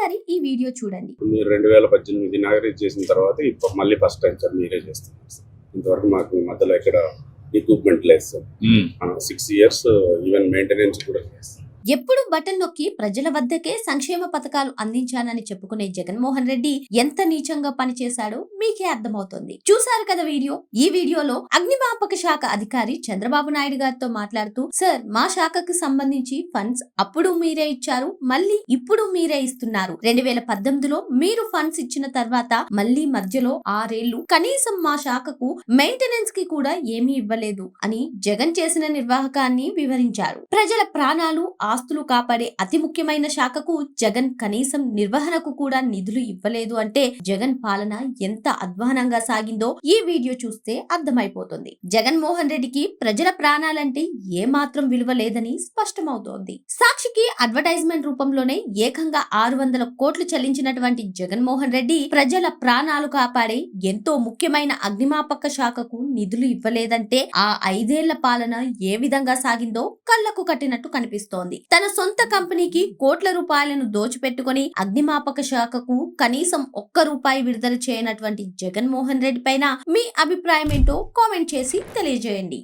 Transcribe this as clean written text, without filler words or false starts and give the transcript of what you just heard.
ఒకసారి ఈ వీడియో చూడండి. మీరు 2018 ఇనాగరేట్ చేసిన తర్వాత ఇప్పుడు మళ్ళీ ఫస్ట్ టైం సార్ మీరే చేస్తున్నారు సార్. ఇంతవరకు మాకు మధ్యలో ఇక్కడ ఎక్విప్మెంట్ లేదు సార్. 6 years ఈవెన్ మెయింటెనెన్స్ కూడా లేదు సార్. ఎప్పుడు బటన్ నొక్కి ప్రజల వద్దకే సంక్షేమ పథకాలు అందించానని చెప్పుకునే జగన్మోహన్ రెడ్డి ఎంత నీచంగా పనిచేశాడో మీకే అర్థమవుతుంది. చూసారు కదా వీడియో. ఈ వీడియోలో అగ్నిమాపక శాఖ అధికారి చంద్రబాబు నాయుడు గారితో మాట్లాడుతూ, సార్ మా శాఖకు సంబంధించి ఫండ్స్ అప్పుడు మీరే ఇచ్చారు, మళ్ళీ ఇప్పుడు మీరే ఇస్తున్నారు. 2018లో మీరు ఫండ్స్ ఇచ్చిన తర్వాత మళ్ళీ మధ్యలో 6 ఏళ్లు కనీసం మా శాఖకు మెయింటెనెన్స్ కి కూడా ఏమీ ఇవ్వలేదు అని జగన్ చేసిన నిర్వాహకాన్ని వివరించారు. ప్రజల ప్రాణాలు ఆస్తులు కాపాడే అతి ముఖ్యమైన శాఖకు జగన్ కనీసం నిర్వహణకు కూడా నిధులు ఇవ్వలేదు అంటే జగన్ పాలన ఎంత అధ్వానంగా సాగిందో ఈ వీడియో చూస్తే అర్థమైపోతుంది. జగన్మోహన్ రెడ్డికి ప్రజల ప్రాణాలంటే ఏ మాత్రం విలువ లేదని స్పష్టమవుతోంది. సాక్షికి అడ్వర్టైజ్మెంట్ రూపంలోనే ఏకంగా 600 కోట్లు చెల్లించినటువంటి జగన్మోహన్ రెడ్డి ప్రజల ప్రాణాలు కాపాడే ఎంతో ముఖ్యమైన అగ్నిమాపక శాఖకు నిధులు ఇవ్వలేదంటే ఆ 5 ఏళ్ల పాలన ఏ విధంగా సాగిందో కళ్లకు కట్టినట్టు కనిపిస్తోంది. తన సొంత కంపెనీకి కోట్ల రూపాయలను దోచిపెట్టుకుని అగ్నిమాపక శాఖకు కనీసం ₹1 విడుదల చేయనటువంటి జగన్మోహన్ రెడ్డి పైన మీ అభిప్రాయం ఏంటో కామెంట్ చేసి తెలియజేయండి.